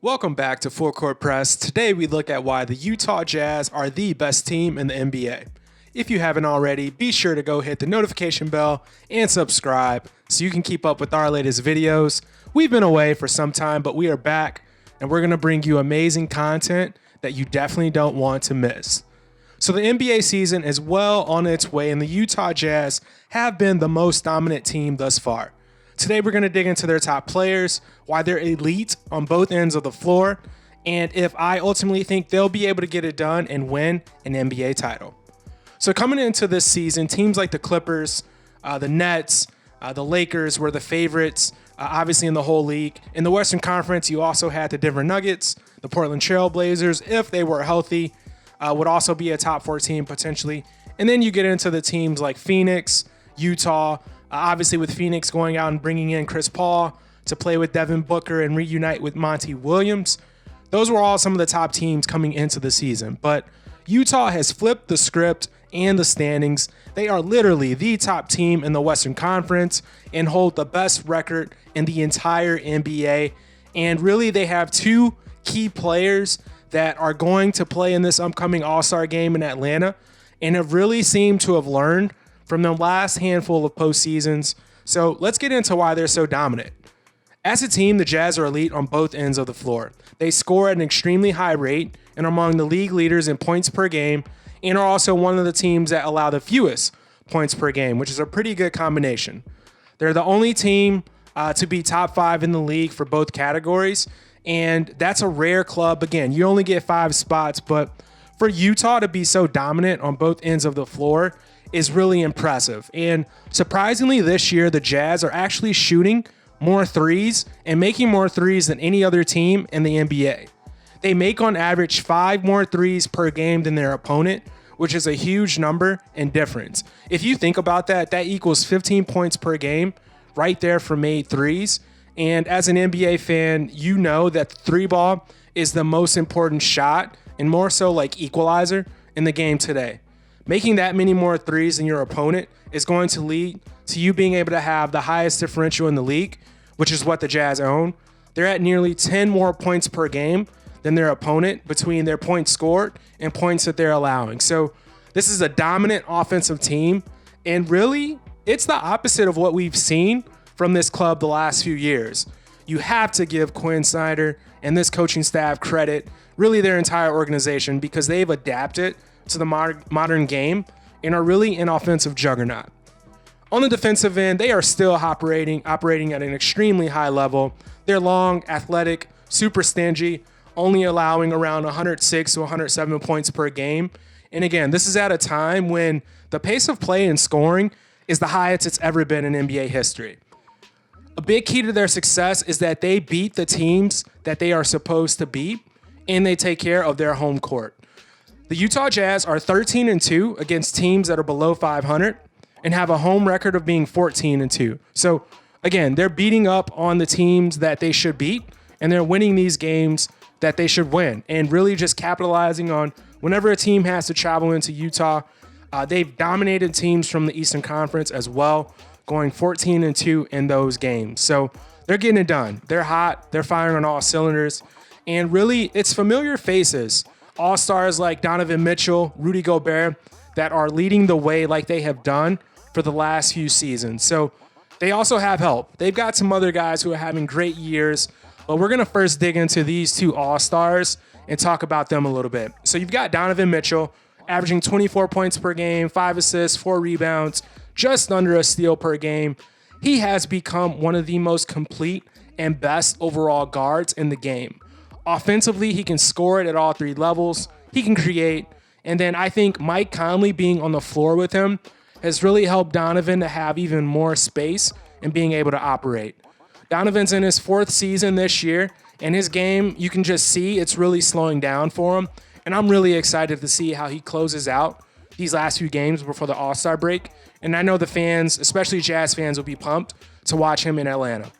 Welcome back to Full Court Press. Today we look at why the Utah Jazz are the best team in the NBA. If you haven't already, be sure to go hit the notification bell and subscribe so you can keep up with our latest videos. We've been away for some time, but we are back and we're going to bring you amazing content that you definitely don't want to miss. So the NBA season is well on its way and the Utah Jazz have been the most dominant team thus far. Today, we're going to dig into their top players, why they're elite on both ends of the floor, and if I ultimately think they'll be able to get it done and win an NBA title. So coming into this season, teams like the Clippers, the Nets, the Lakers were the favorites, obviously in the whole league. In the Western Conference, you also had the Denver Nuggets, the Portland Trail Blazers, if they were healthy, would also be a top 4 team potentially. And then you get into the teams like Phoenix, Utah, obviously with Phoenix going out and bringing in Chris Paul to play with Devin Booker and reunite with Monty Williams. Those were all some of the top teams coming into the season. But Utah has flipped the script and the standings. They are literally the top team in the Western Conference and hold the best record in the entire NBA. And really, they have 2 key players that are going to play in this upcoming All-Star game in Atlanta and have really seemed to have learned from the last handful of postseasons. So let's get into why they're so dominant. As a team, the Jazz are elite on both ends of the floor. They score at an extremely high rate and are among the league leaders in points per game and are also one of the teams that allow the fewest points per game, which is a pretty good combination. They're the only team to be top 5 in the league for both categories, and that's a rare club. Again, you only get 5 spots, but for Utah to be so dominant on both ends of the floor is really impressive. And surprisingly, this year, the Jazz are actually shooting more threes and making more threes than any other team in the NBA. They make on average 5 more threes per game than their opponent, which is a huge number and difference. If you think about that, that equals 15 points per game right there for made threes. And as an NBA fan, you know that the 3 ball is the most important shot and more so like equalizer in the game today. Making that many more threes than your opponent is going to lead to you being able to have the highest differential in the league, which is what the Jazz own. They're at nearly 10 more points per game than their opponent between their points scored and points that they're allowing. So this is a dominant offensive team, and really, it's the opposite of what we've seen from this club the last few years. You have to give Quinn Snyder and this coaching staff credit, really their entire organization, because they've adapted to the modern game and are really an offensive juggernaut. On the defensive end, they are still operating at an extremely high level. They're long, athletic, super stingy, only allowing around 106 to 107 points per game. And again, this is at a time when the pace of play and scoring is the highest it's ever been in NBA history. A big key to their success is that they beat the teams that they are supposed to beat, and they take care of their home court. The Utah Jazz are 13-2 against teams that are below 500 and have a home record of being 14-2. So again, they're beating up on the teams that they should beat, and they're winning these games that they should win, and really just capitalizing on whenever a team has to travel into Utah. They've dominated teams from the Eastern Conference as well, going 14-2 in those games. So they're getting it done. They're hot. They're firing on all cylinders. And really, it's familiar faces, all-stars like Donovan Mitchell, Rudy Gobert, that are leading the way like they have done for the last few seasons. So they also have help. They've got some other guys who are having great years, but we're going to first dig into these 2 all-stars and talk about them a little bit. So you've got Donovan Mitchell, averaging 24 points per game, 5 assists, 4 rebounds, just under a steal per game. He has become one of the most complete and best overall guards in the game. Offensively, he can score it at all 3 levels. He can create. And then I think Mike Conley being on the floor with him has really helped Donovan to have even more space and being able to operate. Donovan's in his 4th season this year, and his game, you can just see it's really slowing down for him. And I'm really excited to see how he closes out these last few games before the All-Star break. And I know the fans, especially Jazz fans, will be pumped to watch him in Atlanta.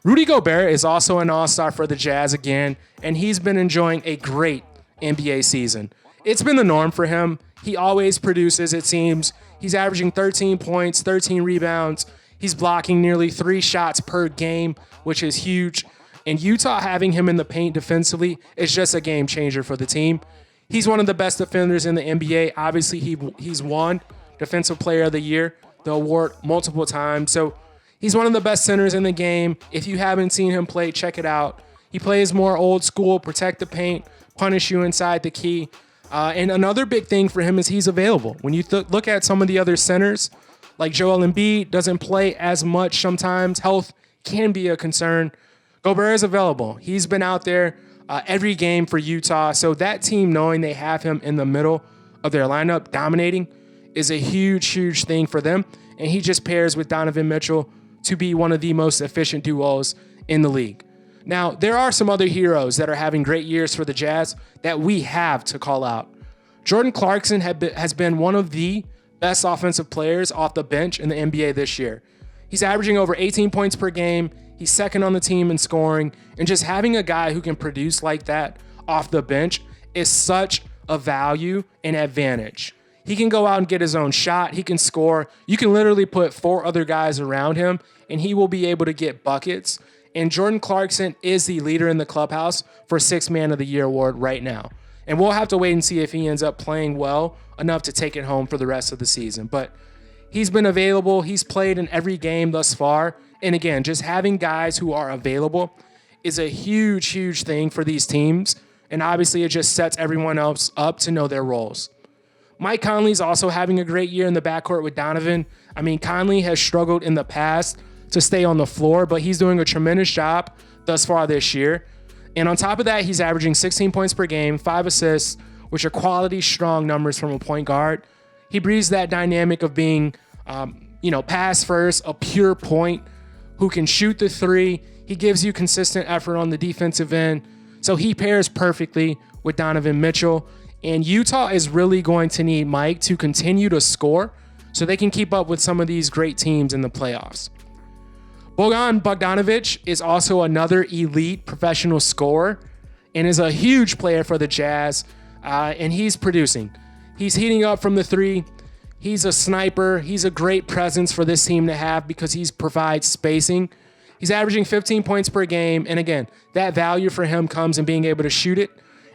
Rudy Gobert is also an all-star for the Jazz again, and he's been enjoying a great NBA season. It's been the norm for him. He always produces, it seems. He's averaging 13 points, 13 rebounds. He's blocking nearly 3 shots per game, which is huge. And Utah having him in the paint defensively is just a game changer for the team. He's one of the best defenders in the NBA. Obviously, he's won Defensive Player of the Year, the award multiple times. So he's one of the best centers in the game. If you haven't seen him play, check it out. He plays more old school, protect the paint, punish you inside the key. And another big thing for him is he's available. When you look at some of the other centers, like Joel Embiid doesn't play as much sometimes. Health can be a concern. Gobert is available. He's been out there every game for Utah. So that team, knowing they have him in the middle of their lineup dominating, is a huge, huge thing for them. And he just pairs with Donovan Mitchell to be one of the most efficient duos in the league. Now, there are some other heroes that are having great years for the Jazz that we have to call out. Jordan Clarkson has been one of the best offensive players off the bench in the NBA this year. He's averaging over 18 points per game. He's second on the team in scoring. And just having a guy who can produce like that off the bench is such a value and advantage. He can go out and get his own shot. He can score. You can literally put 4 other guys around him, and he will be able to get buckets. And Jordan Clarkson is the leader in the clubhouse for Sixth Man of the Year award right now. And we'll have to wait and see if he ends up playing well enough to take it home for the rest of the season. But he's been available. He's played in every game thus far. And again, just having guys who are available is a huge, huge thing for these teams. And obviously, it just sets everyone else up to know their roles. Mike Conley's also having a great year in the backcourt with Donovan. I mean, Conley has struggled in the past to stay on the floor, but he's doing a tremendous job thus far this year. And on top of that, he's averaging 16 points per game, 5 assists, which are quality, strong numbers from a point guard. He breathes that dynamic of being, pass first, a pure point who can shoot the three. He gives you consistent effort on the defensive end. So he pairs perfectly with Donovan Mitchell. And Utah is really going to need Mike to continue to score so they can keep up with some of these great teams in the playoffs. Bogdan Bogdanovic is also another elite professional scorer and is a huge player for the Jazz, and he's producing. He's heating up from the three. He's a sniper. He's a great presence for this team to have because he provides spacing. He's averaging 15 points per game, and again, that value for him comes in being able to shoot it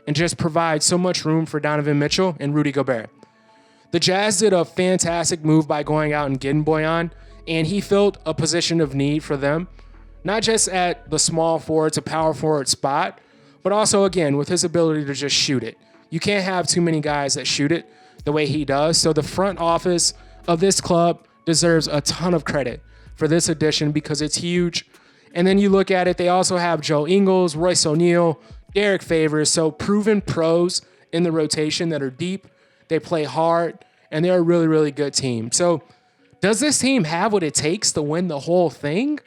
and just provide so much room for Donovan Mitchell and Rudy Gobert. The Jazz did a fantastic move by going out and getting Bojan, and he filled a position of need for them, not just at the small forward to power forward spot, but also, again, with his ability to just shoot it. You can't have too many guys that shoot it the way he does. So the front office of this club deserves a ton of credit for this addition because it's huge. And then you look at it, they also have Joe Ingles, Royce O'Neal, Derek Favors, so proven pros in the rotation that are deep. They play hard, and they're a really, really good team. So does this team have what it takes to win the whole thing?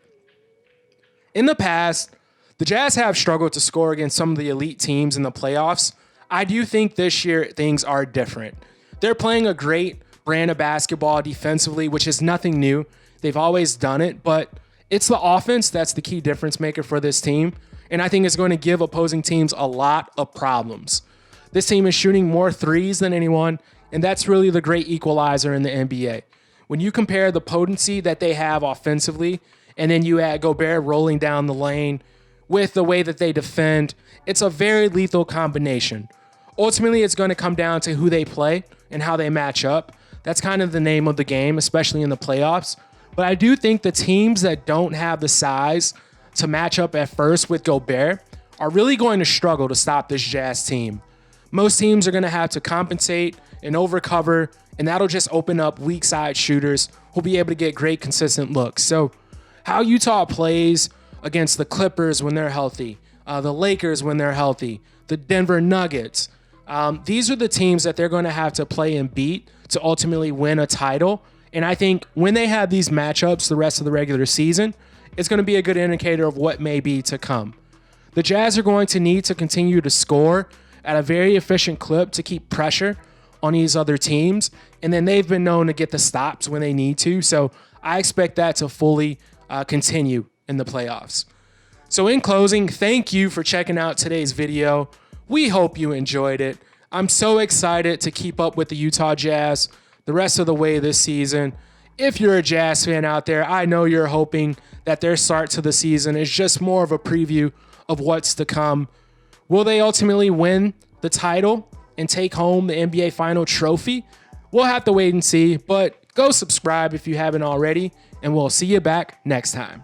In the past, the Jazz have struggled to score against some of the elite teams in the playoffs. I do think this year things are different. They're playing a great brand of basketball defensively, which is nothing new. They've always done it, but it's the offense that's the key difference maker for this team. And I think it's going to give opposing teams a lot of problems. This team is shooting more threes than anyone, and that's really the great equalizer in the NBA. When you compare the potency that they have offensively, and then you add Gobert rolling down the lane with the way that they defend, it's a very lethal combination. Ultimately, it's going to come down to who they play and how they match up. That's kind of the name of the game, especially in the playoffs. But I do think the teams that don't have the size to match up at first with Gobert are really going to struggle to stop this Jazz team. Most teams are going to have to compensate and overcover, and that'll just open up weak side shooters who'll be able to get great consistent looks. So how Utah plays against the Clippers when they're healthy, the Lakers when they're healthy, the Denver Nuggets, these are the teams that they're going to have to play and beat to ultimately win a title. And I think when they have these matchups the rest of the regular season, it's going to be a good indicator of what may be to come. The Jazz are going to need to continue to score at a very efficient clip to keep pressure on these other teams. And then they've been known to get the stops when they need to. So I expect that to fully continue in the playoffs. So in closing, thank you for checking out today's video. We hope you enjoyed it. I'm so excited to keep up with the Utah Jazz the rest of the way this season. If you're a Jazz fan out there, I know you're hoping that their start to the season is just more of a preview of what's to come. Will they ultimately win the title and take home the NBA final trophy? We'll have to wait and see, but go subscribe if you haven't already, and we'll see you back next time.